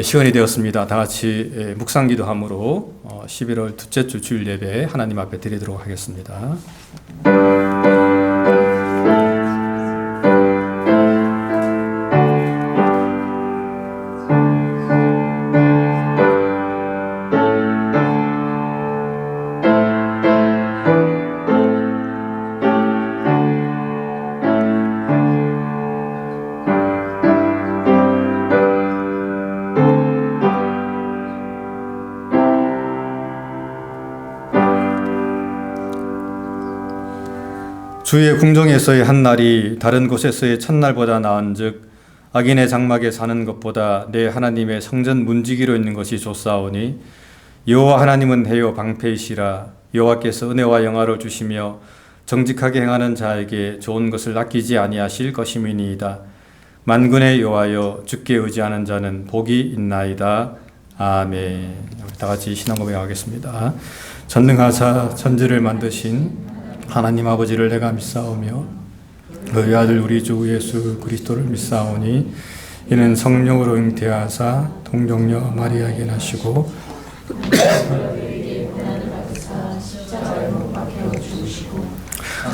시간이 되었습니다. 다 같이 묵상기도함으로 11월 둘째 주 주일 예배 하나님 앞에 드리도록 하겠습니다. 주의 궁정에서의 한 날이 다른 곳에서의 첫날보다 나은즉 악인의 장막에 사는 것보다 내 하나님의 성전 문지기로 있는 것이 좋사오니 여호와 하나님은 해요 방패이시라. 여호와께서 은혜와 영화를 주시며 정직하게 행하는 자에게 좋은 것을 아끼지 아니하실 것임이니이다. 만군의 여호와여, 주께 의지하는 자는 복이 있나이다. 아멘. 다 같이 신앙 고백하겠습니다. 전능하사 천지를 만드신 하나님 아버지를 내가 믿사오며 너희 아들 우리 주 예수 그리스도를 믿사오니 이는 성령으로 잉태하사 동정녀 마리아에게 나시고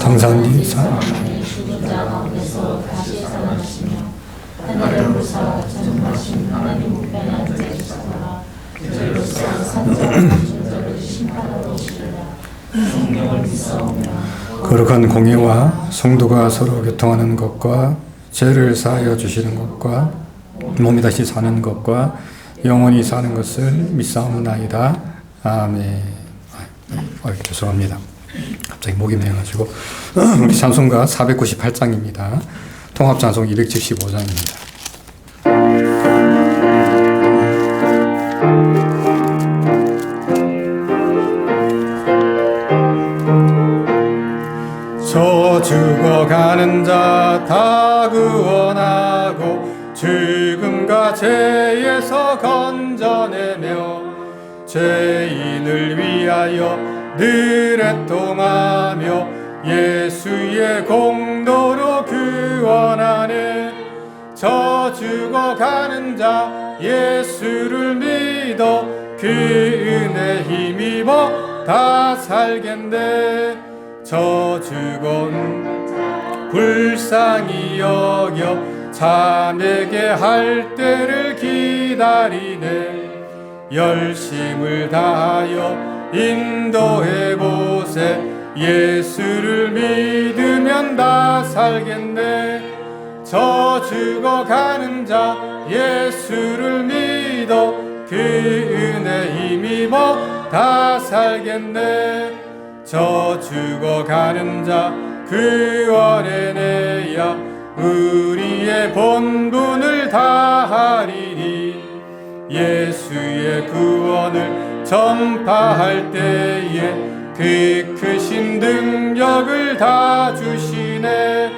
당산리 사 거룩한 공예와 성도가 서로 교통하는 것과 죄를 사하여 주시는 것과 몸이 다시 사는 것과 영원히 사는 것을 믿사옵나이다. 아멘. 죄송합니다. 갑자기 목이 메어가지고 우리 찬송가 498장입니다. 통합찬송 275장입니다. 저 죽어가는 자 다 구원하고 죽음과 죄에서 건져내며 죄인을 위하여 늘 애통하며 예수의 공로로 구원하네. 저 죽어가는 자 예수를 믿어 그 은혜 힘입어 다 살겠네. 저 죽은 불쌍히 여겨 자매게 할 때를 기다리네. 열심을 다하여 인도해보세. 예수를 믿으면 다 살겠네. 저 죽어가는 자 예수를 믿어 그 은혜 힘입어 다 살겠네. 저 죽어가는 자 구원해내야 우리의 본분을 다하리니. 예수의 구원을 전파할 때에 그 크신 능력을 다 주시네.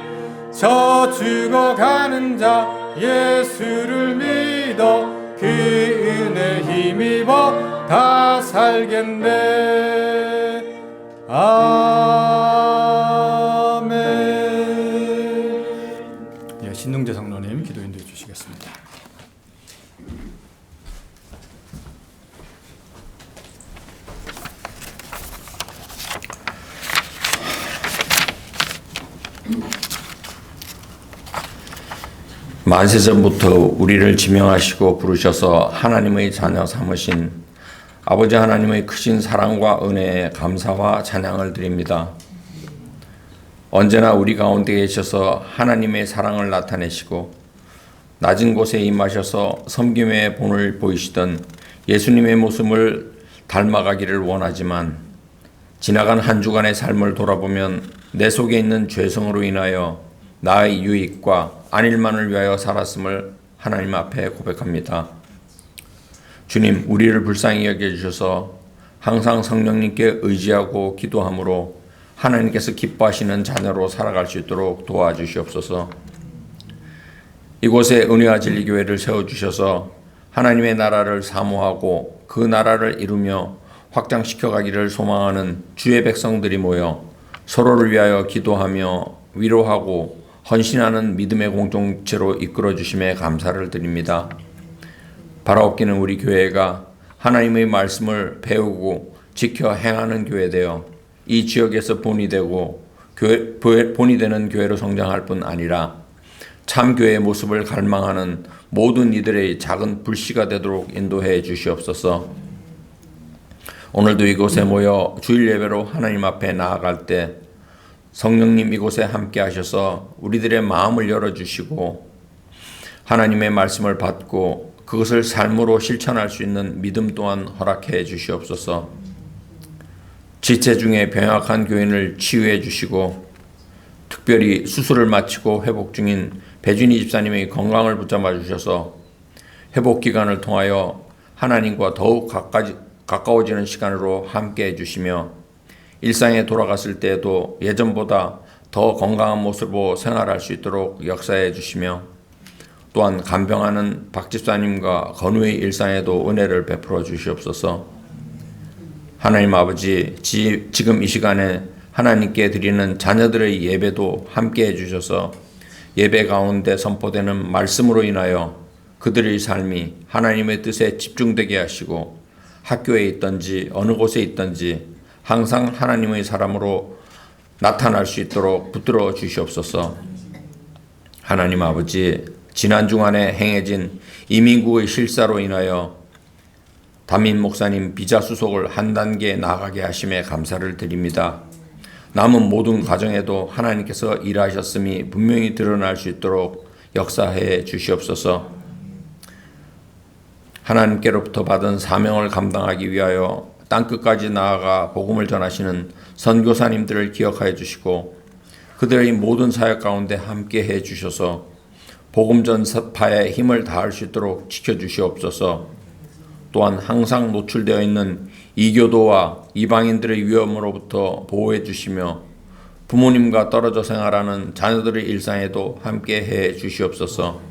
저 죽어가는 자 예수를 믿어 그 은혜 힘입어 다 살겠네. 아멘. 예, 신동재 장로님 기도 인도해 주시겠습니다. 만세전부터 우리를 지명하시고 부르셔서 하나님의 자녀 삼으신 아버지 하나님의 크신 사랑과 은혜에 감사와 찬양을 드립니다. 언제나 우리 가운데 계셔서 하나님의 사랑을 나타내시고 낮은 곳에 임하셔서 섬김의 본을 보이시던 예수님의 모습을 닮아가기를 원하지만 지나간 한 주간의 삶을 돌아보면 내 속에 있는 죄성으로 인하여 나의 유익과 안일만을 위하여 살았음을 하나님 앞에 고백합니다. 주님, 우리를 불쌍히 여겨주셔서 항상 성령님께 의지하고 기도함으로 하나님께서 기뻐하시는 자녀로 살아갈 수 있도록 도와주시옵소서. 이곳에 은혜와 진리교회를 세워주셔서 하나님의 나라를 사모하고 그 나라를 이루며 확장시켜 가기를 소망하는 주의 백성들이 모여 서로를 위하여 기도하며 위로하고 헌신하는 믿음의 공동체로 이끌어 주심에 감사를 드립니다. 바라옵기는 우리 교회가 하나님의 말씀을 배우고 지켜 행하는 교회 되어 이 지역에서 본이 되는 교회로 성장할 뿐 아니라 참 교회의 모습을 갈망하는 모든 이들의 작은 불씨가 되도록 인도해 주시옵소서. 오늘도 이곳에 모여 주일 예배로 하나님 앞에 나아갈 때 성령님 이곳에 함께 하셔서 우리들의 마음을 열어주시고 하나님의 말씀을 받고 그것을 삶으로 실천할 수 있는 믿음 또한 허락해 주시옵소서. 지체 중에 병약한 교인을 치유해 주시고 특별히 수술을 마치고 회복 중인 배준희 집사님의 건강을 붙잡아 주셔서 회복 기간을 통하여 하나님과 더욱 가까워지는 시간으로 함께 해주시며 일상에 돌아갔을 때에도 예전보다 더 건강한 모습으로 생활할 수 있도록 역사해 주시며 또한 간병하는 박 집사님과 건우의 일상에도 은혜를 베풀어 주시옵소서. 하나님 아버지, 지금 이 시간에 하나님께 드리는 자녀들의 예배도 함께 해주셔서 예배 가운데 선포되는 말씀으로 인하여 그들의 삶이 하나님의 뜻에 집중되게 하시고 학교에 있든지 어느 곳에 있든지 항상 하나님의 사람으로 나타날 수 있도록 붙들어 주시옵소서. 하나님 아버지, 지난 주간에 행해진 이민국의 실사로 인하여 담임 목사님 비자 수속을 한 단계 나아가게 하심에 감사를 드립니다. 남은 모든 과정에도 하나님께서 일하셨음이 분명히 드러날 수 있도록 역사해 주시옵소서. 하나님께로부터 받은 사명을 감당하기 위하여 땅끝까지 나아가 복음을 전하시는 선교사님들을 기억하여 주시고 그들의 모든 사역 가운데 함께 해 주셔서 복음 전파에 힘을 다할 수 있도록 지켜주시옵소서. 또한 항상 노출되어 있는 이교도와 이방인들의 위험으로부터 보호해 주시며 부모님과 떨어져 생활하는 자녀들의 일상에도 함께 해 주시옵소서.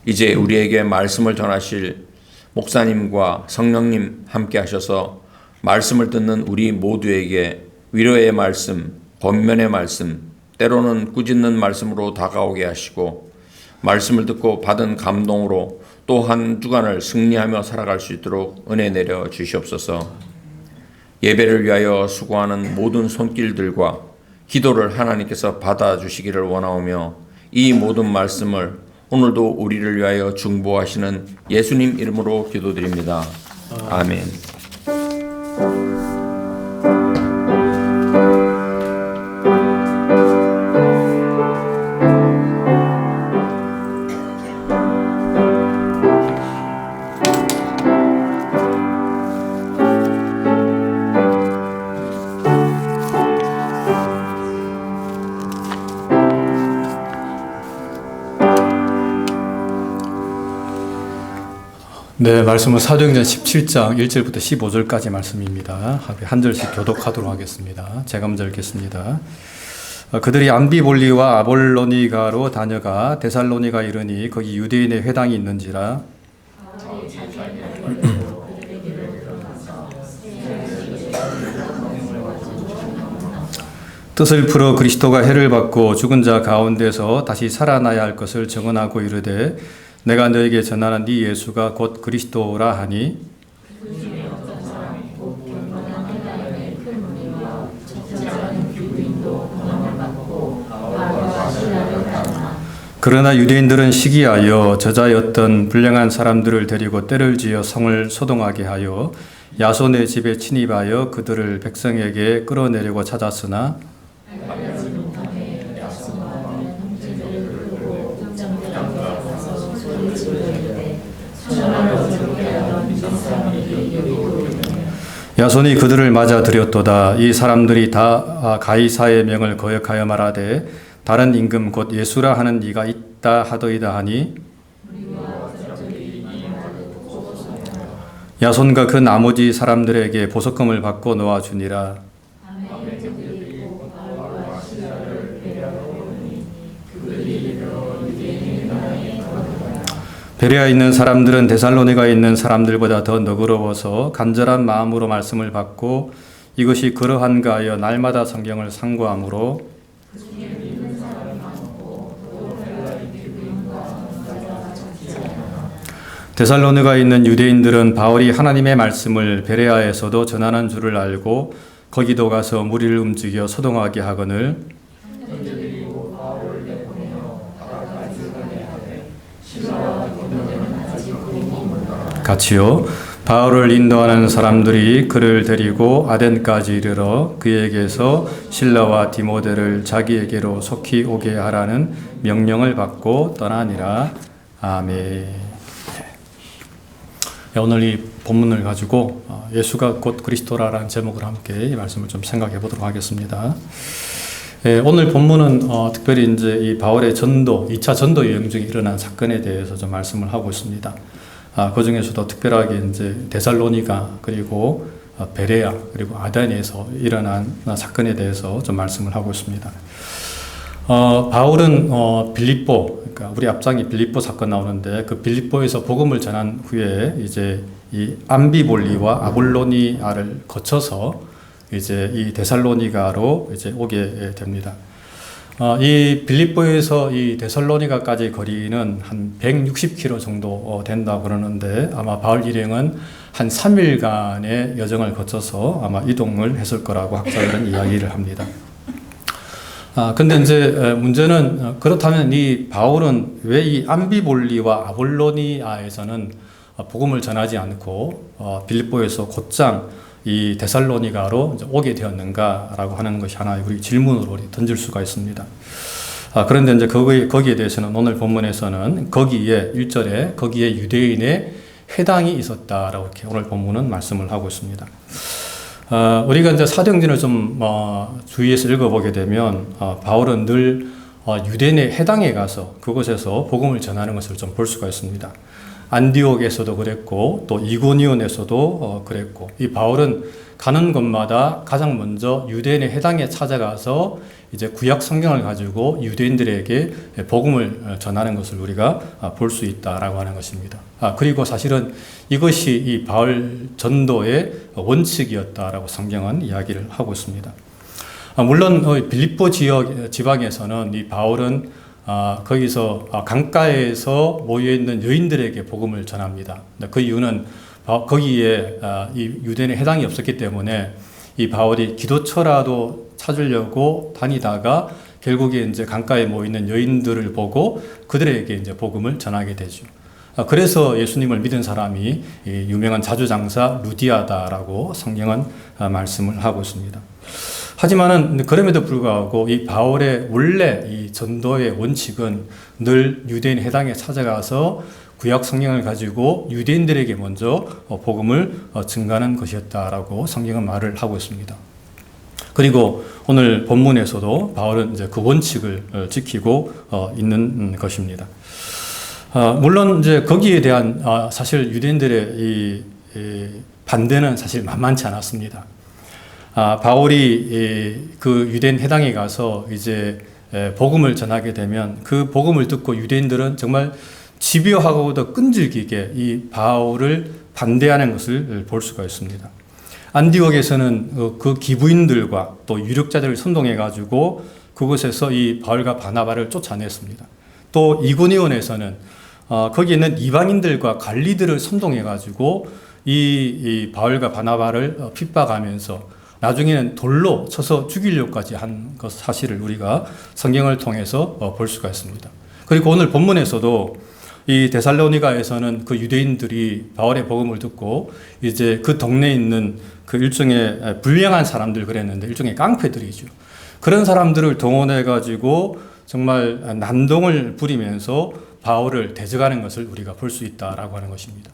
이제 우리에게 말씀을 전하실 목사님과 성령님 함께 하셔서 말씀을 듣는 우리 모두에게 위로의 말씀, 권면의 말씀, 때로는 꾸짖는 말씀으로 다가오게 하시고 말씀을 듣고 받은 감동으로 또 한 주간을 승리하며 살아갈 수 있도록 은혜 내려 주시옵소서. 예배를 위하여 수고하는 모든 손길들과 기도를 하나님께서 받아주시기를 원하오며 이 모든 말씀을 오늘도 우리를 위하여 중보하시는 예수님 이름으로 기도드립니다. 아멘. 네, 말씀은 사도행전 17장 1절부터 15절까지 말씀입니다. 한 절씩 교독하도록 하겠습니다. 제가 먼저 읽겠습니다. 그들이 암비볼리와 아볼로니가로 다녀가 데살로니가 이르니 거기 유대인의 회당이 있는지라 뜻을 풀어 그리스도가 해를 받고 죽은 자 가운데서 다시 살아나야 할 것을 증언하고 이르되 내가 너에게 전하는 네 예수가 곧 그리스도라 하니 그러나 유대인들은 시기하여 저자였던 불량한 사람들을 데리고 때를 지어 성을 소동하게 하여 야손의 집에 침입하여 그들을 백성에게 끌어내려고 찾았으나 야손이 그들을 맞아 들였도다. 이 사람들이 다 가이사의 명을 거역하여 말하되 다른 임금 곧 예수라 하는 이가 있다 하더이다 하니 야손과 그 나머지 사람들에게 보석금을 받고 놓아주니라. 베레아에 있는 사람들은 데살로니가에 있는 사람들보다 더 너그러워서 간절한 마음으로 말씀을 받고 이것이 그러한가 하여 날마다 성경을 상고하므로 데살로니가에 있는 유대인들은 바울이 하나님의 말씀을 베레아에서도 전하는 줄을 알고 거기도 가서 무리를 움직여 소동하게 하거늘 같이요. 바울을 인도하는 사람들이 그를 데리고 아덴까지 이르러 그에게서 실라와 디모데를 자기에게로 속히 오게 하라는 명령을 받고 떠나니라. 아멘. 오늘 이 본문을 가지고 예수가 곧 그리스도라라는 제목을 함께 이 말씀을 좀 생각해 보도록 하겠습니다. 오늘 본문은 특별히 이제 이 바울의 전도, 2차 전도 여행 중에 일어난 사건에 대해서 좀 말씀을 하고 있습니다. 그 중에서도 특별하게 이제 데살로니가 그리고 베레아 그리고 아덴에서 일어난 사건에 대해서 좀 말씀을 하고 있습니다. 바울은 빌립보, 그러니까 우리 앞장에 빌립보 사건 나오는데 그 빌립보에서 복음을 전한 후에 이제 이 암비볼리와 아볼로니아를 거쳐서 이제 이 데살로니가로 이제 오게 됩니다. 이 빌립보에서 이 데살로니가까지 거리는 한 160km 정도 된다고 그러는데 아마 바울 일행은 한 3일간의 여정을 거쳐서 아마 이동을 했을 거라고 학자들은 이야기를 합니다. 근데 이제 문제는 그렇다면 이 바울은 왜 이 암비볼리와 아볼로니아에서는 복음을 전하지 않고 빌립보에서 곧장 이 데살로니가로 오게 되었는가라고 하는 것이 하나의 우리 질문으로 던질 수가 있습니다. 그런데 이제 거기에 대해서는 오늘 본문에서는 거기에 1절에 거기에 유대인의 회당이 있었다라고 이렇게 오늘 본문은 말씀을 하고 있습니다. 우리가 이제 사도행전을 좀 주의해서 읽어보게 되면 바울은 늘 유대인의 회당에 가서 그곳에서 복음을 전하는 것을 좀 볼 수가 있습니다. 안디옥에서도 그랬고 또 이고니온에서도 그랬고 이 바울은 가는 곳마다 가장 먼저 유대인의 회당에 찾아가서 이제 구약 성경을 가지고 유대인들에게 복음을 전하는 것을 우리가 볼 수 있다라고 하는 것입니다. 그리고 사실은 이것이 이 바울 전도의 원칙이었다라고 성경은 이야기를 하고 있습니다. 물론 빌립보 지방에서는 이 바울은 거기서 강가에서 모여있는 여인들에게 복음을 전합니다. 그 이유는 거기에 이 유대인의 회당이 없었기 때문에 이 바울이 기도처라도 찾으려고 다니다가 결국에 이제 강가에 모이는 여인들을 보고 그들에게 이제 복음을 전하게 되죠. 그래서 예수님을 믿은 사람이 유명한 자주장사 루디아다라고 성경은 말씀을 하고 있습니다. 하지만은 그럼에도 불구하고 이 바울의 원래 이 전도의 원칙은 늘 유대인 회당에 찾아가서 구약 성경을 가지고 유대인들에게 먼저 복음을 증가하는 것이었다라고 성경은 말을 하고 있습니다. 그리고 오늘 본문에서도 바울은 이제 그 원칙을 지키고 있는 것입니다. 물론 이제 거기에 대한 사실 유대인들의 이 반대는 사실 만만치 않았습니다. 바울이 그 유대인 회당에 가서 이제 복음을 전하게 되면 그 복음을 듣고 유대인들은 정말 집요하고도 끈질기게 이 바울을 반대하는 것을 볼 수가 있습니다. 안디옥에서는 그 기부인들과 또 유력자들을 선동해 가지고 그곳에서 이 바울과 바나바를 쫓아냈습니다. 또 이고니온에서는 거기 있는 이방인들과 관리들을 선동해 가지고 이 바울과 바나바를 핍박하면서 나중에는 돌로 쳐서 죽이려고까지 한 것 사실을 우리가 성경을 통해서 볼 수가 있습니다. 그리고 오늘 본문에서도 이 데살로니가에서는 그 유대인들이 바울의 복음을 듣고 이제 그 동네에 있는 그 일종의 불량한 사람들 그랬는데 일종의 깡패들이죠. 그런 사람들을 동원해 가지고 정말 난동을 부리면서 바울을 대적하는 것을 우리가 볼 수 있다라고 하는 것입니다.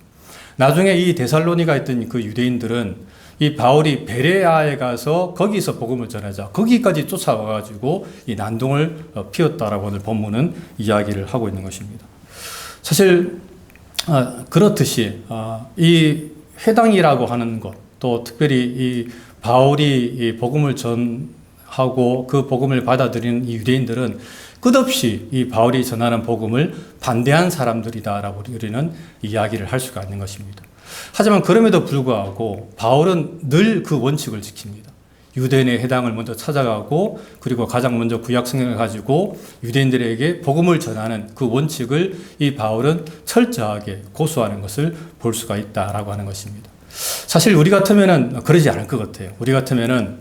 나중에 이 데살로니가에 있던 그 유대인들은 이 바울이 베레아에 가서 거기서 복음을 전하자 거기까지 쫓아와가지고 이 난동을 피웠다라고 오늘 본문은 이야기를 하고 있는 것입니다. 사실 그렇듯이 이 회당이라고 하는 것, 또 특별히 이 바울이 이 복음을 전하고 그 복음을 받아들이는 이 유대인들은 끝없이 이 바울이 전하는 복음을 반대한 사람들이다라고 우리는 이야기를 할 수가 있는 것입니다. 하지만 그럼에도 불구하고 바울은 늘 그 원칙을 지킵니다. 유대인의 해당을 먼저 찾아가고 그리고 가장 먼저 구약 성경을 가지고 유대인들에게 복음을 전하는 그 원칙을 이 바울은 철저하게 고수하는 것을 볼 수가 있다라고 하는 것입니다. 사실 우리 같으면은 그러지 않을 것 같아요. 우리 같으면은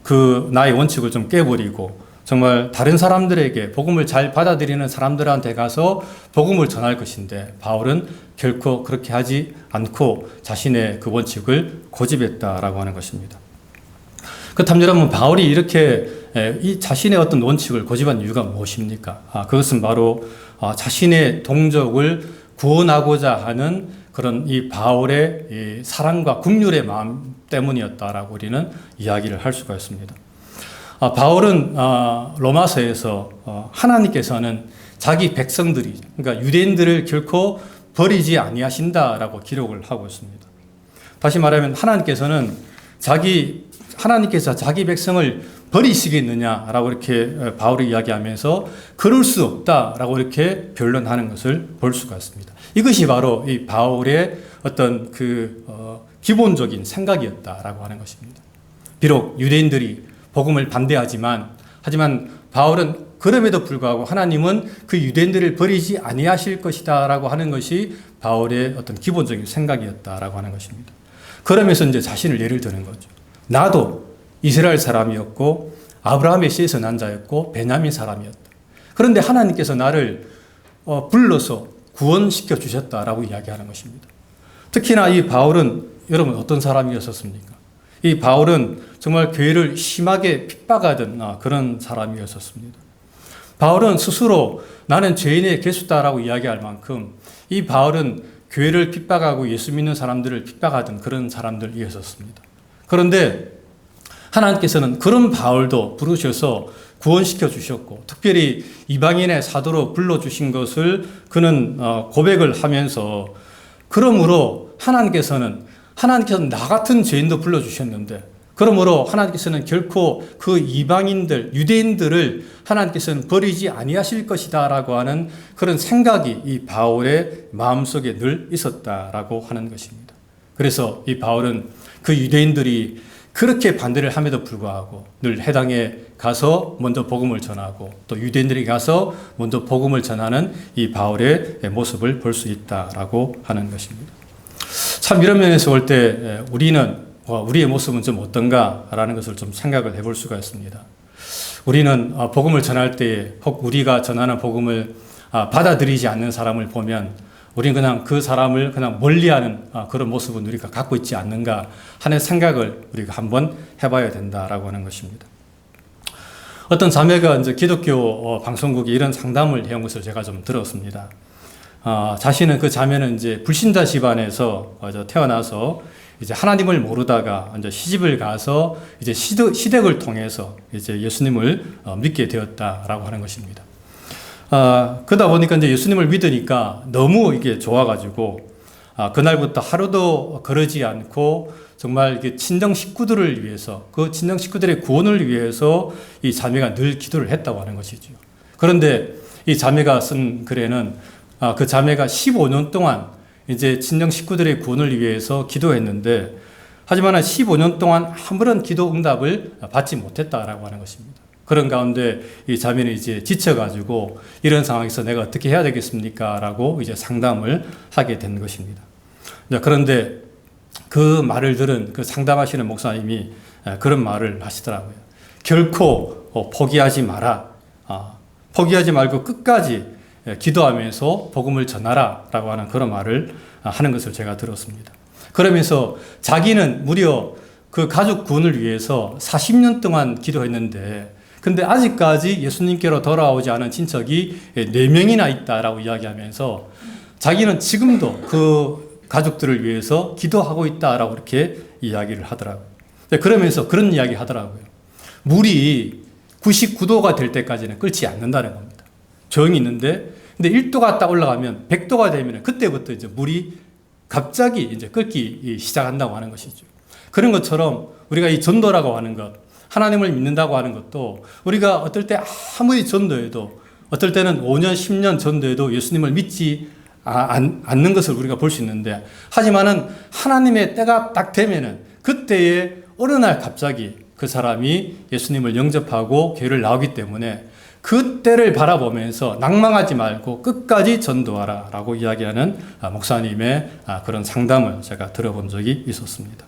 그 나의 원칙을 좀 깨버리고 정말 다른 사람들에게 복음을 잘 받아들이는 사람들한테 가서 복음을 전할 것인데 바울은 결코 그렇게 하지 않고 자신의 그 원칙을 고집했다라고 하는 것입니다. 그렇다면 여러분, 바울이 이렇게 이 자신의 어떤 원칙을 고집한 이유가 무엇입니까? 그것은 바로 자신의 동족을 구원하고자 하는 그런 이 바울의 이 사랑과 긍휼의 마음 때문이었다라고 우리는 이야기를 할 수가 있습니다. 바울은 로마서에서 하나님께서는 자기 백성들이, 그러니까 유대인들을 결코 버리지 아니하신다라고 기록을 하고 있습니다. 다시 말하면 하나님께서 자기 백성을 버리시겠느냐라고 이렇게 바울이 이야기하면서 그럴 수 없다라고 이렇게 변론하는 것을 볼 수가 있습니다. 이것이 바로 이 바울의 어떤 기본적인 생각이었다라고 하는 것입니다. 비록 유대인들이 복음을 반대하지만 바울은 그럼에도 불구하고 하나님은 그 유대인들을 버리지 아니하실 것이다라고 하는 것이 바울의 어떤 기본적인 생각이었다라고 하는 것입니다. 그러면서 이제 자신을 예를 드는 거죠. 나도 이스라엘 사람이었고 아브라함의 씨에서 난 자였고 베냐민 사람이었다. 그런데 하나님께서 나를 불러서 구원시켜 주셨다라고 이야기하는 것입니다. 특히나 이 바울은 여러분 어떤 사람이었습니까? 이 바울은 정말 교회를 심하게 핍박하던 그런 사람이었습니다. 바울은 스스로 나는 죄인의 개수다라고 이야기할 만큼 이 바울은 교회를 핍박하고 예수 믿는 사람들을 핍박하던 그런 사람들이었습니다. 그런데 하나님께서는 그런 바울도 부르셔서 구원시켜 주셨고 특별히 이방인의 사도로 불러주신 것을 그는 고백을 하면서 그러므로 하나님께서는 나 같은 죄인도 불러주셨는데 그러므로 하나님께서는 결코 그 이방인들, 유대인들을 하나님께서는 버리지 아니하실 것이다 라고 하는 그런 생각이 이 바울의 마음속에 늘 있었다라고 하는 것입니다. 그래서 이 바울은 그 유대인들이 그렇게 반대를 함에도 불구하고 늘 해당에 가서 먼저 복음을 전하고 또 유대인들이 가서 먼저 복음을 전하는 이 바울의 모습을 볼 수 있다라고 하는 것입니다. 참 이런 면에서 볼 때 우리의 모습은 좀 어떤가라는 것을 좀 생각을 해볼 수가 있습니다. 우리는 복음을 전할 때 혹 우리가 전하는 복음을 받아들이지 않는 사람을 보면 우리는 그냥 그 사람을 그냥 멀리하는 그런 모습은 우리가 갖고 있지 않는가 하는 생각을 우리가 한번 해봐야 된다라고 하는 것입니다. 어떤 자매가 이제 기독교 방송국에 이런 상담을 해온 것을 제가 좀 들었습니다. 자신은 그 자매는 이제 불신자 집안에서 태어나서 이제 하나님을 모르다가 이제 시집을 가서 이제 시댁을 통해서 이제 예수님을 믿게 되었다라고 하는 것입니다. 그러다 보니까 이제 예수님을 믿으니까 너무 이게 좋아가지고 그날부터 하루도 거르지 않고 정말 이게 친정 식구들을 위해서 그 친정 식구들의 구원을 위해서 이 자매가 늘 기도를 했다고 하는 것이죠. 그런데 이 자매가 쓴 글에는 그 자매가 15년 동안 이제 친정 식구들의 구원을 위해서 기도했는데 하지만 15년 동안 아무런 기도 응답을 받지 못했다라고 하는 것입니다. 그런 가운데 이 자매는 이제 지쳐가지고 이런 상황에서 내가 어떻게 해야 되겠습니까? 라고 이제 상담을 하게 된 것입니다. 그런데 그 말을 들은 그 상담하시는 목사님이 그런 말을 하시더라고요. 결코 포기하지 마라. 포기하지 말고 끝까지 기도하면서 복음을 전하라 라고 하는 그런 말을 하는 것을 제가 들었습니다. 그러면서 자기는 무려 그 가족 구원을 위해서 40년 동안 기도했는데 근데 아직까지 예수님께로 돌아오지 않은 친척이 4명이나 있다라고 이야기하면서 자기는 지금도 그 가족들을 위해서 기도하고 있다라고 이렇게 이야기를 하더라고요. 그러면서 그런 이야기 하더라고요. 물이 99도가 될 때까지는 끓지 않는다는 겁니다. 조용히 있는데 근데 1도가 딱 올라가면 100도가 되면 그때부터 이제 물이 갑자기 이제 끓기 시작한다고 하는 것이죠. 그런 것처럼 우리가 이 전도라고 하는 것, 하나님을 믿는다고 하는 것도 우리가 어떨 때 아무리 전도해도 어떨 때는 5년, 10년 전도해도 예수님을 믿지 않는 것을 우리가 볼 수 있는데 하지만은 하나님의 때가 딱 되면은 그때에 어느 날 갑자기 그 사람이 예수님을 영접하고 교회를 나오기 때문에 그때를 바라보면서 낭망하지 말고 끝까지 전도하라 라고 이야기하는 목사님의 그런 상담을 제가 들어본 적이 있었습니다.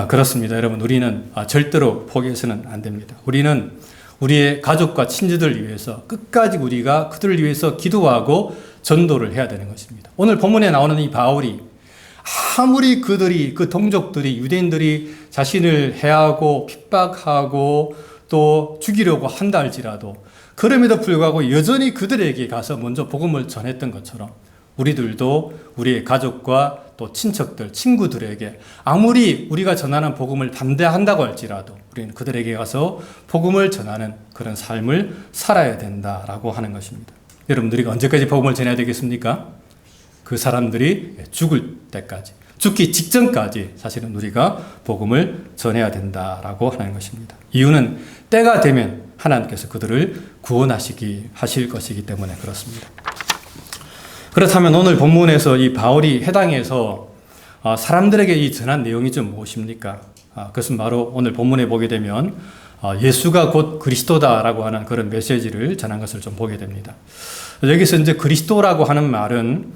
그렇습니다. 여러분, 우리는 절대로 포기해서는 안 됩니다. 우리는 우리의 가족과 친지들을 위해서 끝까지 우리가 그들을 위해서 기도하고 전도를 해야 되는 것입니다. 오늘 본문에 나오는 이 바울이 아무리 그들이, 그 동족들이, 유대인들이 자신을 해하고 핍박하고 또 죽이려고 한다 할지라도 그럼에도 불구하고 여전히 그들에게 가서 먼저 복음을 전했던 것처럼 우리들도 우리의 가족과 또 친척들, 친구들에게 아무리 우리가 전하는 복음을 반대한다고 할지라도 우리는 그들에게 가서 복음을 전하는 그런 삶을 살아야 된다라고 하는 것입니다. 여러분, 우리가 언제까지 복음을 전해야 되겠습니까? 그 사람들이 죽을 때까지, 죽기 직전까지 사실은 우리가 복음을 전해야 된다라고 하는 것입니다. 이유는 때가 되면 하나님께서 그들을 구원하실 것이기 때문에 그렇습니다. 그렇다면 오늘 본문에서 이 바울이 해당해서 사람들에게 이 전한 내용이 좀 무엇입니까? 그것은 바로 오늘 본문에 보게 되면 예수가 곧 그리스도다라고 하는 그런 메시지를 전한 것을 좀 보게 됩니다. 여기서 이제 그리스도라고 하는 말은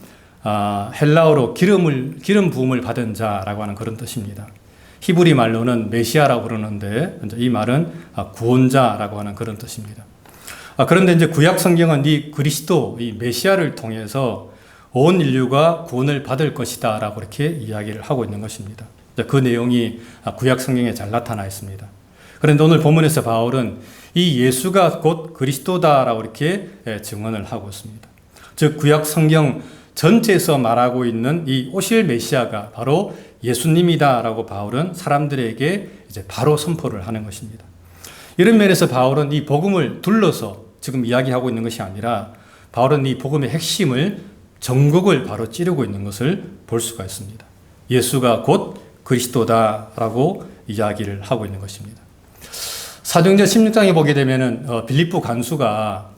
헬라어로 기름 부음을 받은 자라고 하는 그런 뜻입니다. 히브리 말로는 메시아라고 그러는데 이 말은 구원자라고 하는 그런 뜻입니다. 그런데 이제 구약 성경은 이 그리스도, 이 메시아를 통해서 온 인류가 구원을 받을 것이다라고 이렇게 이야기를 하고 있는 것입니다. 그 내용이 구약 성경에 잘 나타나 있습니다. 그런데 오늘 본문에서 바울은 이 예수가 곧 그리스도다라고 이렇게 증언을 하고 있습니다. 즉 구약 성경 전체에서 말하고 있는 이 오실 메시아가 바로 예수님이다라고 바울은 사람들에게 이제 바로 선포를 하는 것입니다. 이런 면에서 바울은 이 복음을 둘러서 지금 이야기하고 있는 것이 아니라 바울은 이 복음의 핵심을 전곡을 바로 찌르고 있는 것을 볼 수가 있습니다. 예수가 곧 그리스도다라고 이야기를 하고 있는 것입니다. 사도행전 16장에 보게 되면은 빌립보 간수가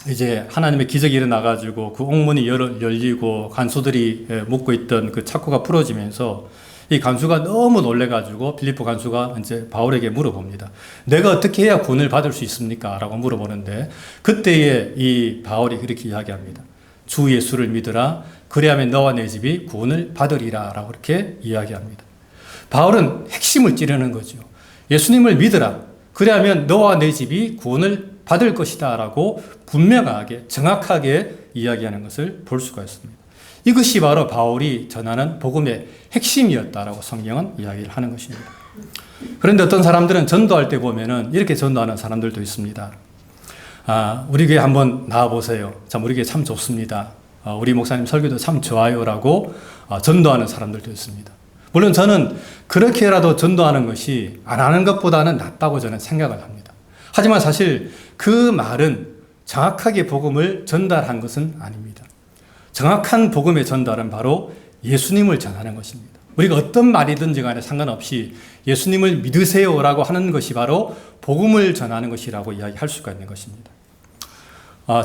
이제 하나님의 기적이 일어나가지고 그 옥문이 열리고 간수들이 묶고 있던 그 착고가 풀어지면서 이 간수가 너무 놀래가지고 빌립보 간수가 이제 바울에게 물어봅니다. 내가 어떻게 해야 구원을 받을 수 있습니까? 라고 물어보는데 그때에 이 바울이 그렇게 이야기합니다. 주 예수를 믿으라. 그리하면 너와 내 집이 구원을 받으리라. 라고 이렇게 이야기합니다. 바울은 핵심을 찌르는 거죠. 예수님을 믿으라. 그리하면 너와 내 집이 구원을 받을 것이다. 라고 분명하게 정확하게 이야기하는 것을 볼 수가 있습니다. 이것이 바로 바울이 전하는 복음의 핵심이었다라고 성경은 이야기를 하는 것입니다. 그런데 어떤 사람들은 전도할 때 보면은 이렇게 전도하는 사람들도 있습니다. 우리 교회 한번 나와보세요. 참 우리 교회 참 좋습니다. 우리 목사님 설교도 참 좋아요라고 전도하는 사람들도 있습니다. 물론 저는 그렇게라도 전도하는 것이 안 하는 것보다는 낫다고 저는 생각을 합니다. 하지만 사실 그 말은 정확하게 복음을 전달한 것은 아닙니다. 정확한 복음의 전달은 바로 예수님을 전하는 것입니다. 우리가 어떤 말이든지 간에 상관없이 예수님을 믿으세요라고 하는 것이 바로 복음을 전하는 것이라고 이야기할 수가 있는 것입니다.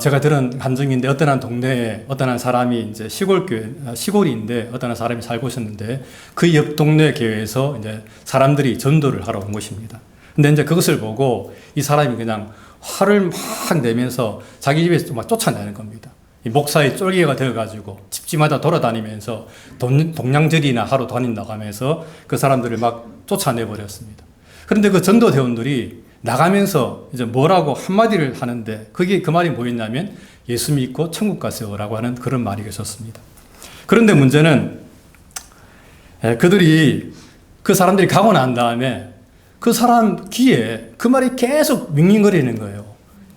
제가 들은 감정인데 어떤 한 동네에 어떤 한 사람이 이제 시골인데 어떤 한 사람이 살고 있었는데 그 옆 동네 교회에서 이제 사람들이 전도를 하러 온 것입니다. 근데 이제 그것을 보고 이 사람이 그냥 화를 막 내면서 자기 집에서 막 쫓아내는 겁니다. 이 목사의 쫄개가 되어가지고 집집마다 돌아다니면서 동냥절이나 하러 다닌다고 하면서 그 사람들을 막 쫓아내버렸습니다. 그런데 그 전도대원들이 나가면서 이제 뭐라고 한마디를 하는데 그게 그 말이 뭐였냐면 예수 믿고 천국 가세요라고 하는 그런 말이 있었습니다. 그런데 문제는 그들이 그 사람들이 가고 난 다음에 그 사람 귀에 그 말이 계속 윙윙거리는 거예요.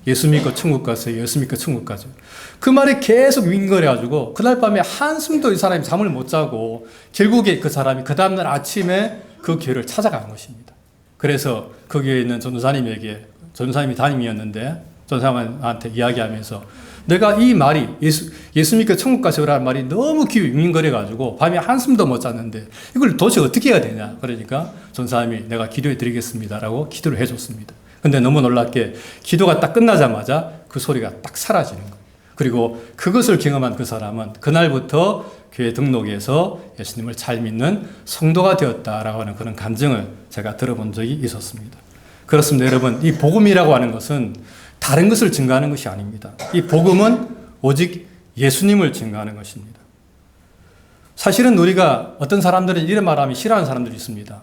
예수 믿고 천국 가세요. 예수 믿고 천국 가세요. 그 말이 계속 윙윙거려가지고 그날 밤에 한숨도 이 사람이 잠을 못 자고 결국에 그 사람이 그 다음날 아침에 그 교회를 찾아간 것입니다. 그래서 그 교회에 있는 전도사님에게, 전도사님이 담임이었는데 전도사님한테 이야기하면서 내가 이 말이 예수 믿고 천국 가세요라는 말이 너무 귀에 윙윙거려가지고 밤에 한숨도 못 잤는데 이걸 도대체 어떻게 해야 되냐. 그러니까 전도사님이 내가 기도해 드리겠습니다라고 기도를 해줬습니다. 근데 너무 놀랍게 기도가 딱 끝나자마자 그 소리가 딱 사라지는 거예요. 그리고 그것을 경험한 그 사람은 그날부터 교회 등록해서 예수님을 잘 믿는 성도가 되었다라고 하는 그런 간증을 제가 들어본 적이 있었습니다. 그렇습니다. 여러분, 이 복음이라고 하는 것은 다른 것을 증거하는 것이 아닙니다. 이 복음은 오직 예수님을 증거하는 것입니다. 사실은 우리가 어떤 사람들은 이런 말하면 싫어하는 사람들이 있습니다.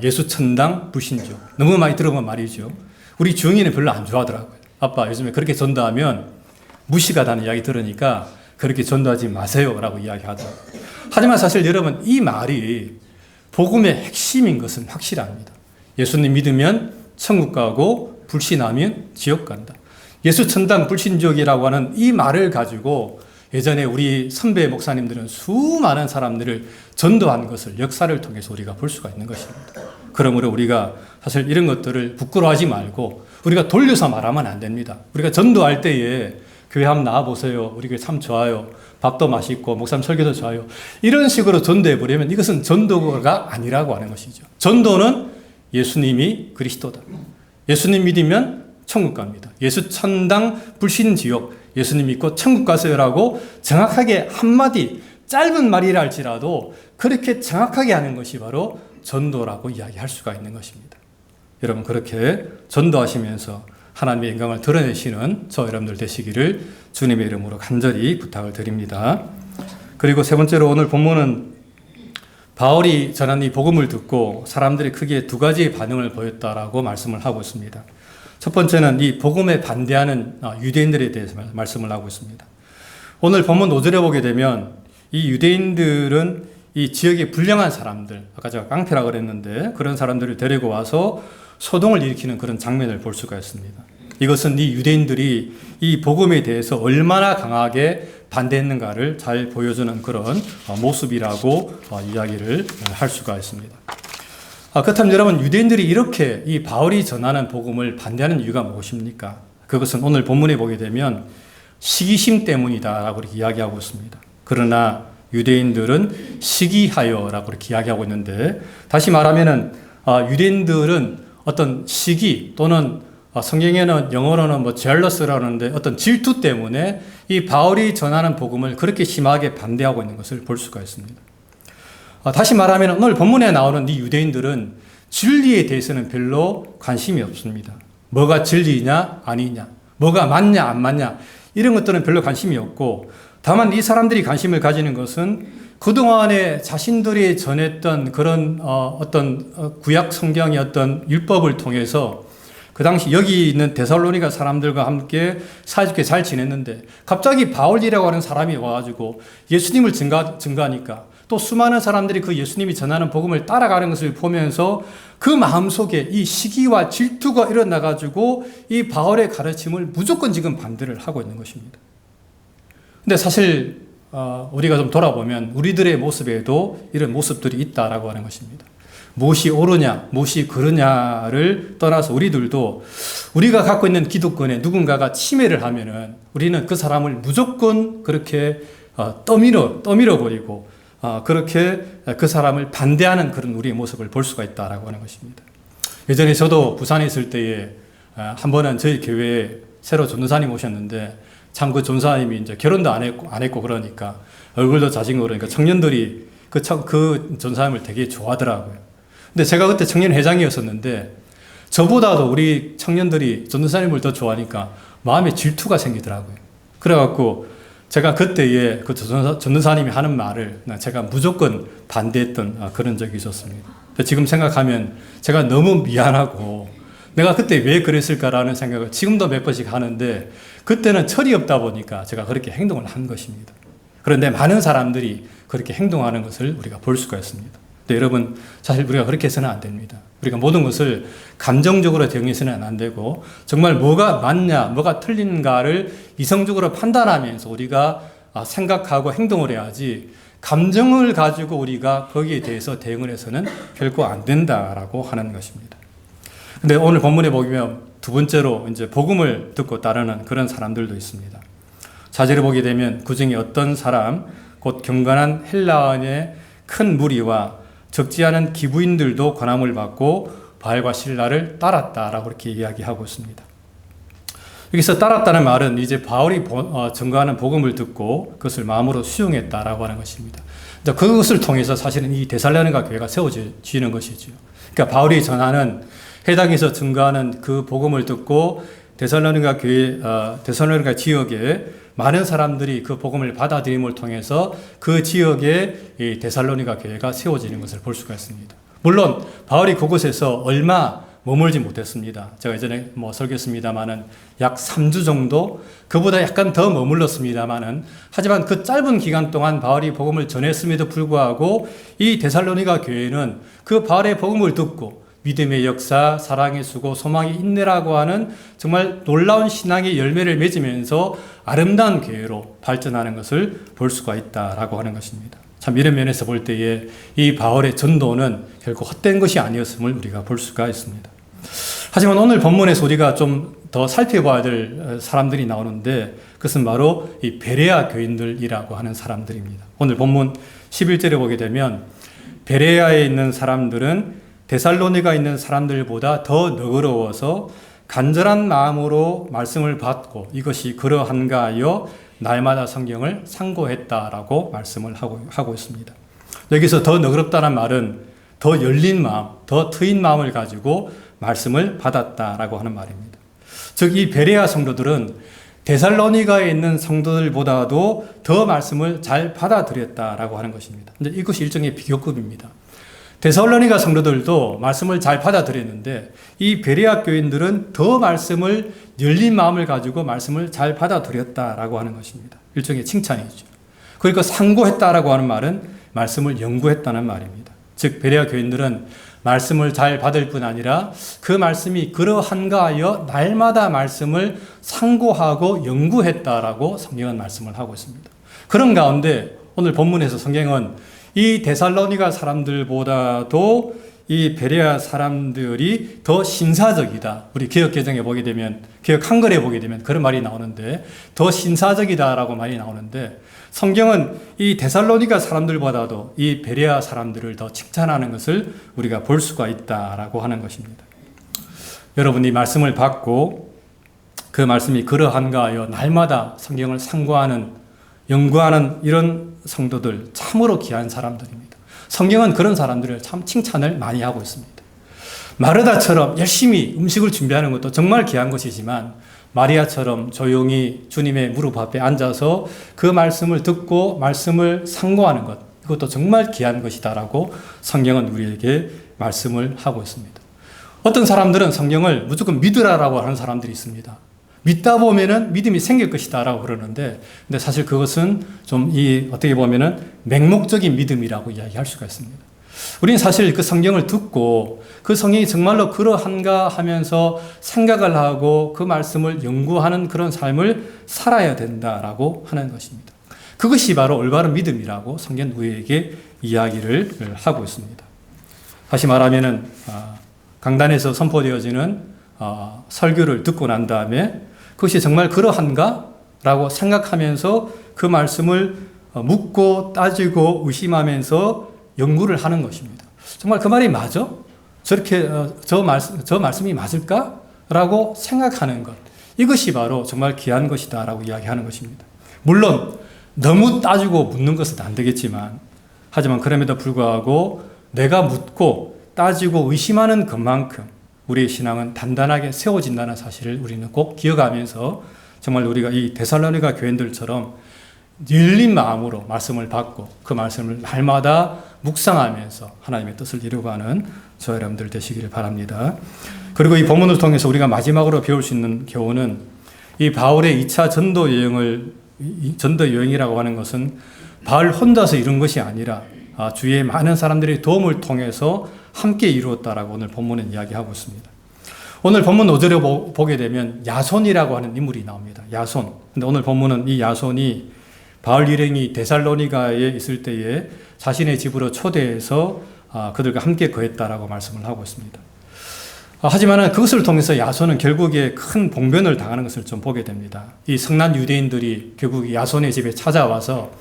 예수 천당 불신조. 너무 많이 들어본 말이죠. 우리 주영이는 별로 안 좋아하더라고요. 아빠 요즘에 그렇게 전도하면 무시가 다는 이야기 들으니까 그렇게 전도하지 마세요 라고 이야기하더라고요. 하지만 사실 여러분, 이 말이 복음의 핵심인 것은 확실합니다. 예수님 믿으면 천국 가고 불신하면 지옥 간다. 예수 천당 불신족이라고 하는 이 말을 가지고 예전에 우리 선배 목사님들은 수많은 사람들을 전도한 것을 역사를 통해서 우리가 볼 수가 있는 것입니다. 그러므로 우리가 사실 이런 것들을 부끄러워하지 말고 우리가 돌려서 말하면 안 됩니다. 우리가 전도할 때에 교회 한번 나와보세요. 우리 교회 참 좋아요. 밥도 맛있고 목사님 설교도 좋아요. 이런 식으로 전도해버리면 이것은 전도가 아니라고 하는 것이죠. 전도는 예수님이 그리스도다. 예수님 믿으면 천국 갑니다. 예수 천당 불신 지옥. 예수님 믿고 천국 가세요라고 정확하게 한마디 짧은 말이라 할지라도 그렇게 정확하게 하는 것이 바로 전도라고 이야기할 수가 있는 것입니다. 여러분, 그렇게 전도하시면서 하나님의 영광을 드러내시는 저 여러분들 되시기를 주님의 이름으로 간절히 부탁을 드립니다. 그리고 세 번째로 오늘 본문은 바울이 전한 이 복음을 듣고 사람들이 크게 두 가지의 반응을 보였다라고 말씀을 하고 있습니다. 첫 번째는 이 복음에 반대하는 유대인들에 대해서 말씀을 하고 있습니다. 오늘 본문 5절에 보게 되면 이 유대인들은 이 지역의 불량한 사람들, 아까 제가 깡패라고 그랬는데 그런 사람들을 데리고 와서 소동을 일으키는 그런 장면을 볼 수가 있습니다. 이것은 이 유대인들이 이 복음에 대해서 얼마나 강하게 반대했는가를 잘 보여주는 그런 모습이라고 이야기를 할 수가 있습니다. 그렇다면 여러분, 유대인들이 이렇게 이 바울이 전하는 복음을 반대하는 이유가 무엇입니까? 그것은 오늘 본문에 보게 되면 시기심 때문이다라고 이렇게 이야기하고 있습니다. 그러나 유대인들은 시기하여라고 이렇게 이야기하고 있는데, 다시 말하면은 유대인들은 어떤 시기 또는 성경에는 영어로는 jealous라고 하는데 어떤 질투 때문에 이 바울이 전하는 복음을 그렇게 심하게 반대하고 있는 것을 볼 수가 있습니다. 다시 말하면 오늘 본문에 나오는 이 유대인들은 진리에 대해서는 별로 관심이 없습니다. 뭐가 진리냐 아니냐, 뭐가 맞냐 안 맞냐, 이런 것들은 별로 관심이 없고, 다만 이 사람들이 관심을 가지는 것은 그동안에 자신들이 전했던 그런 어떤 구약 성경의 어떤 율법을 통해서 그 당시 여기 있는 데살로니가 사람들과 함께 사이좋게 잘 지냈는데 갑자기 바울이라고 하는 사람이 와가지고 예수님을 증거하니까 또 수많은 사람들이 그 예수님이 전하는 복음을 따라가는 것을 보면서 그 마음속에 이 시기와 질투가 일어나가지고 이 바울의 가르침을 무조건 지금 반대를 하고 있는 것입니다. 근데 사실 우리가 좀 돌아보면 우리들의 모습에도 이런 모습들이 있다라고 하는 것입니다. 무엇이 옳으냐, 무엇이 그르냐를 떠나서 우리들도 우리가 갖고 있는 기득권에 누군가가 침해를 하면은 우리는 그 사람을 무조건 그렇게 떠밀어 버리고 그렇게 그 사람을 반대하는 그런 우리의 모습을 볼 수가 있다라고 하는 것입니다. 예전에 저도 부산에 있을 때에 한 번은 저희 교회에 새로 전도사님 오셨는데 참 그 전도사님이 이제 결혼도 안 했고 그러니까 얼굴도 자진 그러니까 청년들이 그 전도사님을 되게 좋아하더라고요. 근데 제가 그때 청년 회장이었었는데 저보다도 우리 청년들이 전도사님을 더 좋아하니까 마음에 질투가 생기더라고요. 그래갖고 제가 그때에 그 전도사님이 하는 말을 제가 무조건 반대했던 그런 적이 있었습니다. 지금 생각하면 제가 너무 미안하고 내가 그때 왜 그랬을까라는 생각을 지금도 몇 번씩 하는데 그때는 철이 없다 보니까 제가 그렇게 행동을 한 것입니다. 그런데 많은 사람들이 그렇게 행동하는 것을 우리가 볼 수가 있습니다. 근데 여러분, 사실 우리가 그렇게 해서는 안 됩니다. 우리가 모든 것을 감정적으로 대응해서는 안 되고 정말 뭐가 맞냐, 뭐가 틀린가를 이성적으로 판단하면서 우리가 생각하고 행동을 해야지 감정을 가지고 우리가 거기에 대해서 대응을 해서는 결코 안 된다라고 하는 것입니다. 근데 오늘 본문에 보면 두 번째로 이제 복음을 듣고 따르는 그런 사람들도 있습니다. 4절에 보게 되면 그 중에 어떤 사람, 곧 경건한 헬라인의 큰 무리와 적지 않은 기부인들도 권함을 받고 바알과 실라를 따랐다라고 이렇게 이야기하고 있습니다. 여기서 따랐다는 말은 이제 바울이 전가하는 복음을 듣고 그것을 마음으로 수용했다라고 하는 것입니다. 그것을 통해서 사실은 이 데살로니가 교회가 세워지는 것이죠. 그러니까 바울이 전하는 해당에서 증거하는 그 복음을 듣고 데살로니가 교회, 데살로니가 지역에 많은 사람들이 그 복음을 받아들임을 통해서 그 지역에 이 데살로니가 교회가 세워지는 것을 볼 수가 있습니다. 물론 바울이 그곳에서 얼마 머물지 못했습니다. 제가 예전에 설교했습니다마는 약 3주 정도, 그보다 약간 더 머물렀습니다마는, 하지만 그 짧은 기간 동안 바울이 복음을 전했음에도 불구하고 이 데살로니가 교회는 그 바울의 복음을 듣고 믿음의 역사, 사랑의 수고, 소망의 인내라고 하는 정말 놀라운 신앙의 열매를 맺으면서 아름다운 교회로 발전하는 것을 볼 수가 있다라고 하는 것입니다. 참 이런 면에서 볼 때에 이 바울의 전도는 결코 헛된 것이 아니었음을 우리가 볼 수가 있습니다. 하지만 오늘 본문에서 우리가 좀 더 살펴봐야 될 사람들이 나오는데 그것은 바로 이 베레아 교인들이라고 하는 사람들입니다. 오늘 본문 11절에 보게 되면 베레아에 있는 사람들은 데살로니가 있는 사람들보다 더 너그러워서 간절한 마음으로 말씀을 받고 이것이 그러한가 하여 날마다 성경을 상고했다라고 말씀을 하고 있습니다. 여기서 더 너그럽다는 말은 더 열린 마음, 더 트인 마음을 가지고 말씀을 받았다라고 하는 말입니다. 즉 이 베레아 성도들은 데살로니가에 있는 성도들보다도 더 말씀을 잘 받아들였다라고 하는 것입니다. 근데 이것이 일종의 비교급입니다. 데살로니가 성도들도 말씀을 잘 받아들였는데 이 베레아 교인들은 더 말씀을 열린 마음을 가지고 말씀을 잘 받아들였다라고 하는 것입니다. 일종의 칭찬이죠. 그러니까 상고했다라고 하는 말은 말씀을 연구했다는 말입니다. 즉 베레아 교인들은 말씀을 잘 받을 뿐 아니라 그 말씀이 그러한가 하여 날마다 말씀을 상고하고 연구했다라고 성경은 말씀을 하고 있습니다. 그런 가운데 오늘 본문에서 성경은 이 데살로니가 사람들보다도 이 베레아 사람들이 더 신사적이다. 우리 개역개정에 보게 되면, 개역 한글에 보게 되면 그런 말이 나오는데, 더 신사적이다라고 말이 나오는데, 성경은 이 데살로니가 사람들보다도 이 베레아 사람들을 더 칭찬하는 것을 우리가 볼 수가 있다라고 하는 것입니다. 여러분이 말씀을 받고 그 말씀이 그러한가 하여 날마다 성경을 상고하는, 연구하는 이런 성도들 참으로 귀한 사람들입니다. 성경은 그런 사람들을 참 칭찬을 많이 하고 있습니다. 마르다처럼 열심히 음식을 준비하는 것도 정말 귀한 것이지만 마리아처럼 조용히 주님의 무릎 앞에 앉아서 그 말씀을 듣고 말씀을 상고하는 것, 이것도 정말 귀한 것이다라고 성경은 우리에게 말씀을 하고 있습니다. 어떤 사람들은 성경을 무조건 믿으라라고 하는 사람들이 있습니다. 믿다 보면은 믿음이 생길 것이다라고 그러는데, 근데 사실 그것은 좀 어떻게 보면은 맹목적인 믿음이라고 이야기할 수가 있습니다. 우리는 사실 그 성경을 듣고 그 성경이 정말로 그러한가 하면서 생각을 하고 그 말씀을 연구하는 그런 삶을 살아야 된다라고 하는 것입니다. 그것이 바로 올바른 믿음이라고 성경 우리에게 이야기를 하고 있습니다. 다시 말하면은 강단에서 선포되어지는 설교를 듣고 난 다음에 그것이 정말 그러한가? 라고 생각하면서 그 말씀을 묻고 따지고 의심하면서 연구를 하는 것입니다. 정말 그 말이 맞아? 저렇게 저 말씀이 맞을까? 라고 생각하는 것. 이것이 바로 정말 귀한 것이다 라고 이야기하는 것입니다. 물론 너무 따지고 묻는 것은 안 되겠지만, 하지만 그럼에도 불구하고 내가 묻고 따지고 의심하는 것만큼 우리의 신앙은 단단하게 세워진다는 사실을 우리는 꼭 기억하면서 정말 우리가 이 데살로니가 교인들처럼 열린 마음으로 말씀을 받고 그 말씀을 날마다 묵상하면서 하나님의 뜻을 이루어가는 저와 여러분들 되시기를 바랍니다. 그리고 이 본문을 통해서 우리가 마지막으로 배울 수 있는 교훈은 이 바울의 2차 전도 여행이라고 하는 것은 바울 혼자서 이룬 것이 아니라 주위의 많은 사람들의 도움을 통해서 함께 이루었다라고 오늘 본문은 이야기하고 있습니다. 오늘 본문 5절에 보게 되면 야손이라고 하는 인물이 나옵니다. 야손. 근데 오늘 본문은 이 야손이 바울 일행이 데살로니가에 있을 때에 자신의 집으로 초대해서 그들과 함께 거했다라고 말씀을 하고 있습니다. 하지만 그것을 통해서 야손은 결국에 큰 봉변을 당하는 것을 좀 보게 됩니다. 이 성난 유대인들이 결국 야손의 집에 찾아와서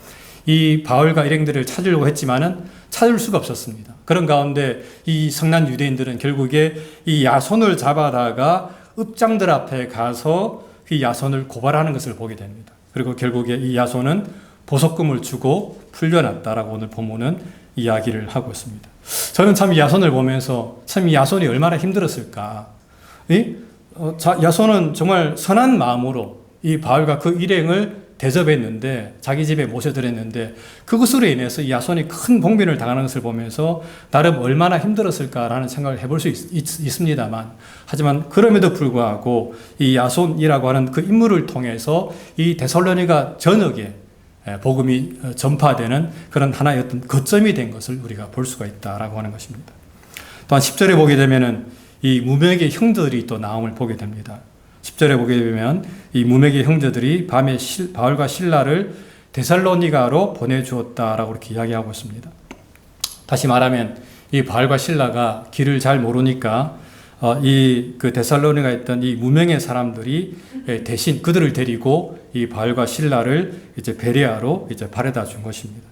이 바울과 일행들을 찾으려고 했지만은 찾을 수가 없었습니다. 그런 가운데 이 성난 유대인들은 결국에 이 야손을 잡아다가 읍장들 앞에 가서 이 야손을 고발하는 것을 보게 됩니다. 그리고 결국에 이 야손은 보석금을 주고 풀려났다라고 오늘 본문은 이야기를 하고 있습니다. 저는 참 이 야손을 보면서 참 이 야손이 얼마나 힘들었을까. 야손은 정말 선한 마음으로 이 바울과 그 일행을 대접했는데, 자기 집에 모셔드렸는데, 그것으로 인해서 이 야손이 큰 봉변을 당하는 것을 보면서 나름 얼마나 힘들었을까라는 생각을 해볼 수 있습니다만, 하지만 그럼에도 불구하고 이 야손이라고 하는 그 인물을 통해서 이 데살로니가 전역에 복음이 전파되는 그런 하나의 어떤 거점이 된 것을 우리가 볼 수가 있다라고 하는 것입니다. 또한 10절에 보게 되면은 이 무명의 형제들이 또 나옴을 보게 됩니다. 10절에 보게 되면 이 무명의 형제들이 밤에 바울과 실라를 데살로니가로 보내주었다라고 이렇게 이야기하고 있습니다. 다시 말하면 이 바울과 실라가 길을 잘 모르니까 그 데살로니가에 있던 이 무명의 사람들이 대신 그들을 데리고 이 바울과 실라를 이제 베레아로 이제 바래다 준 것입니다.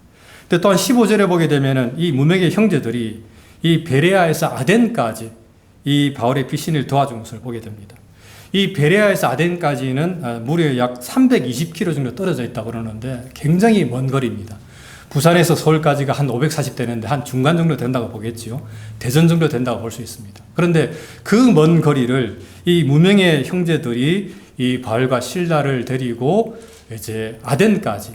근데 또한 15절에 보게 되면은 이 무명의 형제들이 이 베레아에서 아덴까지 이 바울의 피신을 도와준 것을 보게 됩니다. 이 베레아에서 아덴까지는 무려 약 320km 정도 떨어져 있다고 그러는데 굉장히 먼 거리입니다. 부산에서 서울까지가 한 540 되는데 한 중간 정도 된다고 보겠지요. 대전 정도 된다고 볼 수 있습니다. 그런데 그 먼 거리를 이 무명의 형제들이 이 바울과 실라를 데리고 이제 아덴까지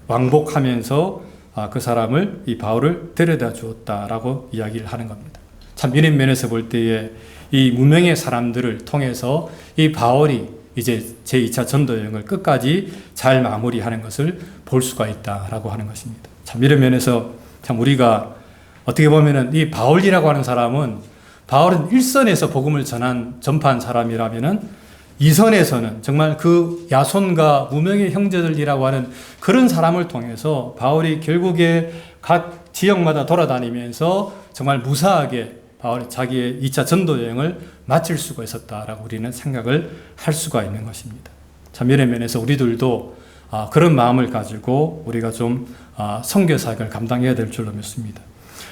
왕복하면서 그 사람을, 이 바울을 데려다 주었다라고 이야기를 하는 겁니다. 참 이런 면에서 볼 때에 이 무명의 사람들을 통해서 이 바울이 이제 제2차 전도 여행을 끝까지 잘 마무리하는 것을 볼 수가 있다라고 하는 것입니다. 참 이런 면에서 참 우리가 어떻게 보면은 이 바울이라고 하는 사람은, 바울은 일선에서 복음을 전파한 사람이라면은 이선에서는 정말 그 야손과 무명의 형제들이라고 하는 그런 사람을 통해서 바울이 결국에 각 지역마다 돌아다니면서 정말 무사하게 바울이 자기의 2차 전도 여행을 마칠 수가 있었다라고 우리는 생각을 할 수가 있는 것입니다. 참 이런 면에서 우리들도 그런 마음을 가지고 우리가 좀 선교 사역을 감당해야 될 줄로 믿습니다.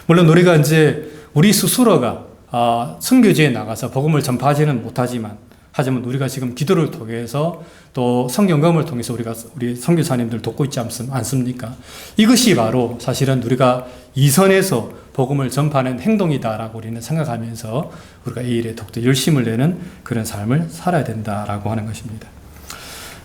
물론 우리가 이제 우리 스스로가 선교지에 나가서 복음을 전파하지는 못하지만, 하지만 우리가 지금 기도를 통해서 또 성경검을 통해서 우리 선교사님들 돕고 있지 않습니까? 이것이 바로 사실은 우리가 이선에서 복음을 전파하는 행동이다라고 우리는 생각하면서 우리가 이 일에 더욱더 열심을 내는 그런 삶을 살아야 된다라고 하는 것입니다.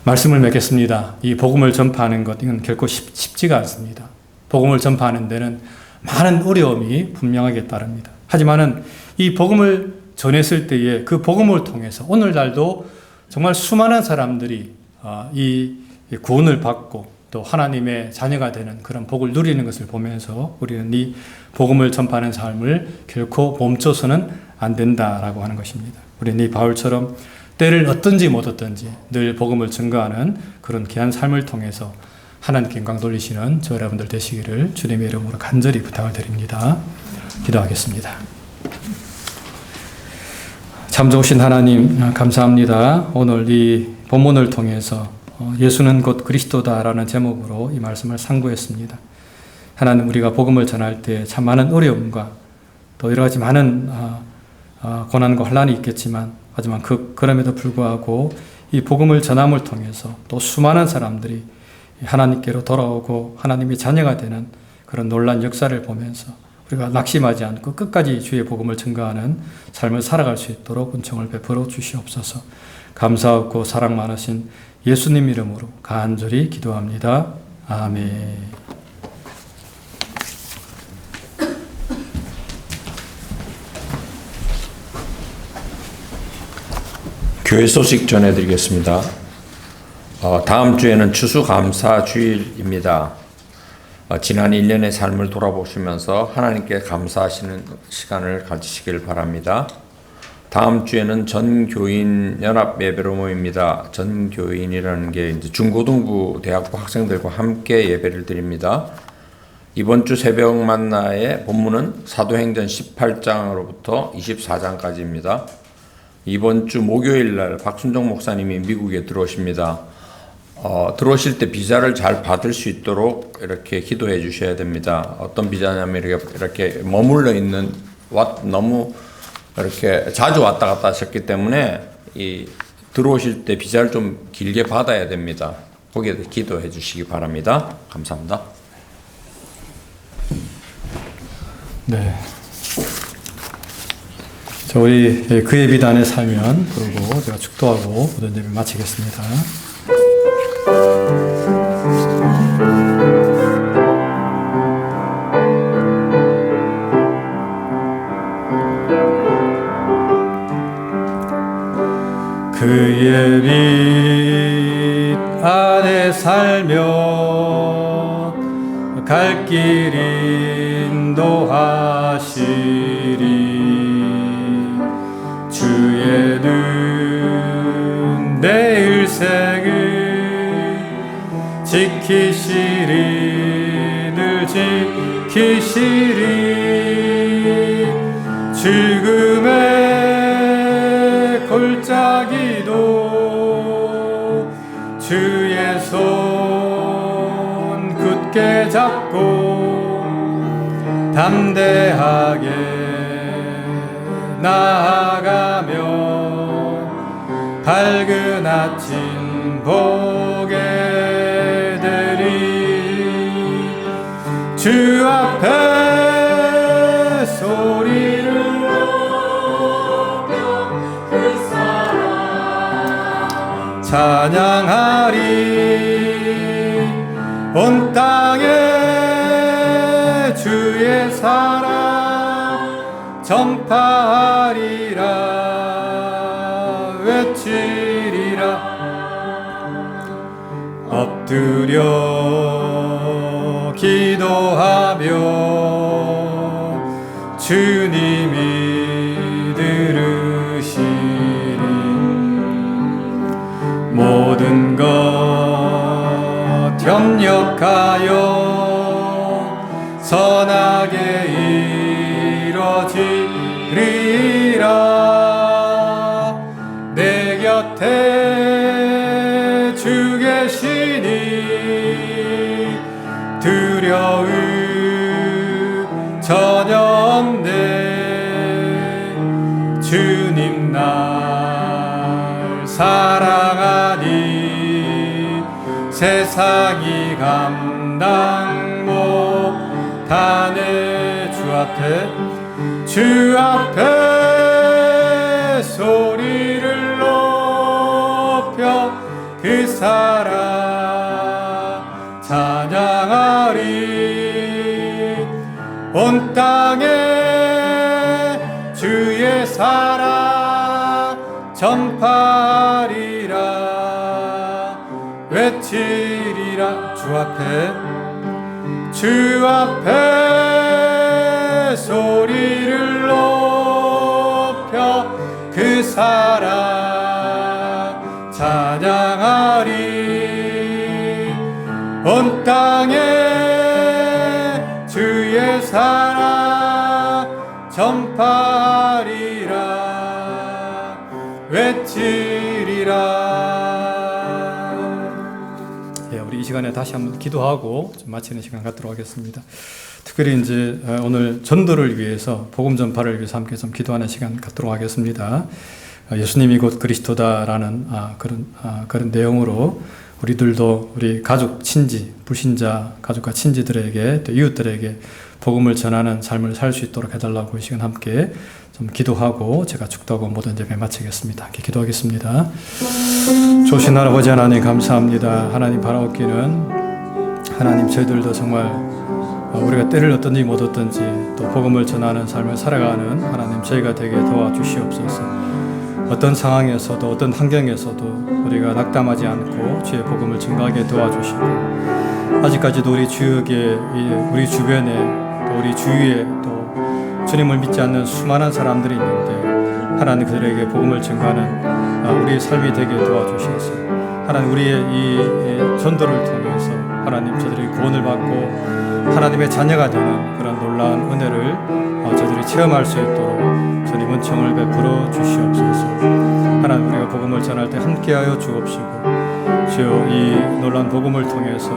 말씀을 맺겠습니다. 이 복음을 전파하는 것, 이건 결코 쉽지가 않습니다. 복음을 전파하는 데는 많은 어려움이 분명하게 따릅니다. 하지만은 이 복음을 전했을 때에 그 복음을 통해서 오늘날도 정말 수많은 사람들이 이 구원을 받고 또 하나님의 자녀가 되는 그런 복을 누리는 것을 보면서 우리는 이 복음을 전파하는 삶을 결코 멈춰서는 안 된다라고 하는 것입니다. 우리는 이 바울처럼 때를 얻든지 못 얻든지 늘 복음을 증거하는 그런 귀한 삶을 통해서 하나님께 영광 돌리시는 저 여러분들 되시기를 주님의 이름으로 간절히 부탁을 드립니다. 기도하겠습니다. 참 좋으신 하나님, 감사합니다. 오늘 이 본문을 통해서 예수는 곧 그리스도다라는 제목으로 이 말씀을 상고했습니다. 하나님, 우리가 복음을 전할 때 참 많은 어려움과 또 여러 가지 많은 고난과 혼란이 있겠지만, 하지만 그럼에도 불구하고 이 복음을 전함을 통해서 또 수많은 사람들이 하나님께로 돌아오고 하나님의 자녀가 되는 그런 놀라운 역사를 보면서 우리가 낙심하지 않고 끝까지 주의 복음을 증거하는 삶을 살아갈 수 있도록 은총을 베풀어 주시옵소서. 감사하고 사랑 많으신 예수님 이름으로 간절히 기도합니다. 아멘. 교회 소식 전해드리겠습니다. 다음 주에는 추수감사 주일입니다. 지난 1년의 삶을 돌아보시면서 하나님께 감사하시는 시간을 가지시길 바랍니다. 다음 주에는 전교인 연합 예배로 모입니다. 전교인이라는 게 이제 중고등부 대학부 학생들과 함께 예배를 드립니다. 이번 주 새벽 만나의 본문은 사도행전 18장으로부터 24장까지입니다. 이번 주 목요일 날 박순정 목사님이 미국에 들어오십니다. 들어오실 때 비자를 잘 받을 수 있도록 이렇게 기도해 주셔야 됩니다. 어떤 비자냐면 이렇게 머물러 있는 너무 이렇게 자주 왔다 갔다 하셨기 때문에 이 들어오실 때 비자를 좀 길게 받아야 됩니다. 거기에 대해 기도해 주시기 바랍니다. 감사합니다. 네. 자, 우리 그의 비단에 살면 그러고 제가 축도하고 모든 예배 마치겠습니다. 그의 빛 안에 살면 갈 길 인도하시리. 주의 눈 내 일생을 지키시리. 늘 지키시리. 죽음의 골짜기도 주의 손 굳게 잡고 담대하게 나아가며 밝은 아침 보게 되리. 주 앞에 소리를 찬양하리. 온 땅에 주의 사랑 전파하리라. 외치리라. 엎드려 기도하며 주님이 들으시리. 모든 것 협력하여 선하게 이뤄지리라. 내 곁에 주 계시니 두려움 전혀 없네. 주님 날 사랑하니 세상이 감당 못하네. 주 앞에 소리를 높여 그 사랑 찬양하리. 온 땅에 주의 사랑 전파하리라. 외치리라. 주 앞에 소리를 높여 그 사랑 찬양하리. 온 땅에 주의 사랑 전파하리라. 외치리라. 우리 이 시간에 다시 한번 기도하고 좀 마치는 시간 갖도록 하겠습니다. 특별히 이제 오늘 전도를 위해서 복음 전파를 위해서 함께 좀 기도하는 시간 갖도록 하겠습니다. 예수님이 곧 그리스도다라는 그런 내용으로 우리들도 우리 가족, 친지, 불신자 가족과 친지들에게 또 이웃들에게 복음을 전하는 삶을 살 수 있도록 해달라고 이 시간 함께 좀 기도하고 제가 축도하고 모든 예배 마치겠습니다. 함께 기도하겠습니다. 좋으신 아버지 하나님 감사합니다. 하나님 바라옵기는 하나님 저희들도 정말 우리가 때를 얻든지 못 얻든지 또 복음을 전하는 삶을 살아가는 하나님 저희가 되게 도와주시옵소서. 어떤 상황에서도 어떤 환경에서도 우리가 낙담하지 않고 주의 복음을 증거하게 도와주시고 아직까지도 우리 주위에 우리 주변에 또 우리 주위에 또 주님을 믿지 않는 수많은 사람들이 있는데 하나님 그들에게 복음을 증거하는 우리의 삶이 되게 도와주셔서 하나님 우리의 이 전도를 통해서 하나님 저들이 구원을 받고 하나님의 자녀가 되는 그런 놀라운 은혜를 저들이 체험할 수 있도록 주님 은총을 베풀어 주시옵소서. 하나님 우리가 복음을 전할 때 함께하여 주옵시고 주여 이 놀라운 복음을 통해서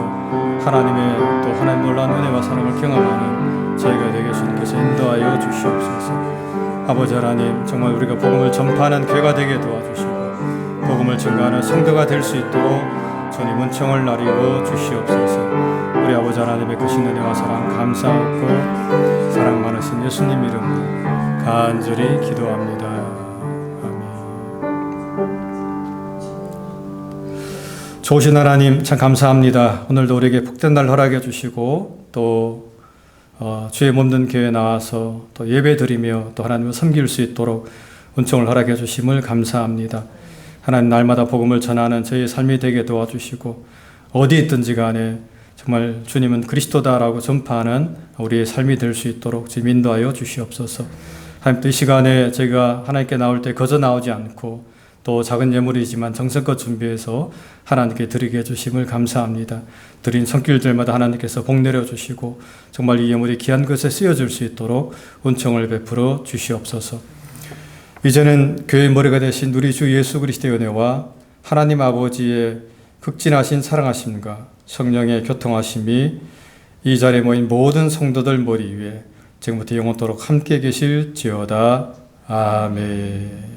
하나님의 또 하나님 놀라운 은혜와 사랑을 경험하는 저희가 되게 주님께서 인도하여 주시옵소서. 아버지 하나님 정말 우리가 복음을 전파하는 교회가 되게 도와주시고 복음을 복음을 증거하는 성도가 될 수 있도록 주님 은총을 나리고 주시옵소서. 우리 아버지 하나님의 크신 은혜와 사랑 감사하고 사랑 많으신 예수님 이름으로 간절히 기도합니다. 아멘. 좋으신 하나님 참 감사합니다. 오늘도 우리에게 복된 날 허락해 주시고 또 주의 몸된 교회에 나와서 또 예배 드리며 또 하나님을 섬길 수 있도록 은총을 허락해 주심을 감사합니다. 하나님 날마다 복음을 전하는 저희의 삶이 되게 도와주시고 어디 있든지 간에 정말 주님은 그리스도다라고 전파하는 우리의 삶이 될 수 있도록 주님 인도하여 주시옵소서. 하나님 또 이 시간에 저희가 하나님께 나올 때 거저 나오지 않고 또 작은 예물이지만 정성껏 준비해서 하나님께 드리게 해주심을 감사합니다. 드린 손길들마다 하나님께서 복 내려주시고 정말 이 예물이 귀한 것에 쓰여질 수 있도록 은총을 베풀어 주시옵소서. 이제는 교회의 머리가 되신 우리 주 예수 그리스도의 은혜와 하나님 아버지의 극진하신 사랑하심과 성령의 교통하심이 이 자리에 모인 모든 성도들 머리 위에 지금부터 영원토록 함께 계실지어다. 아멘.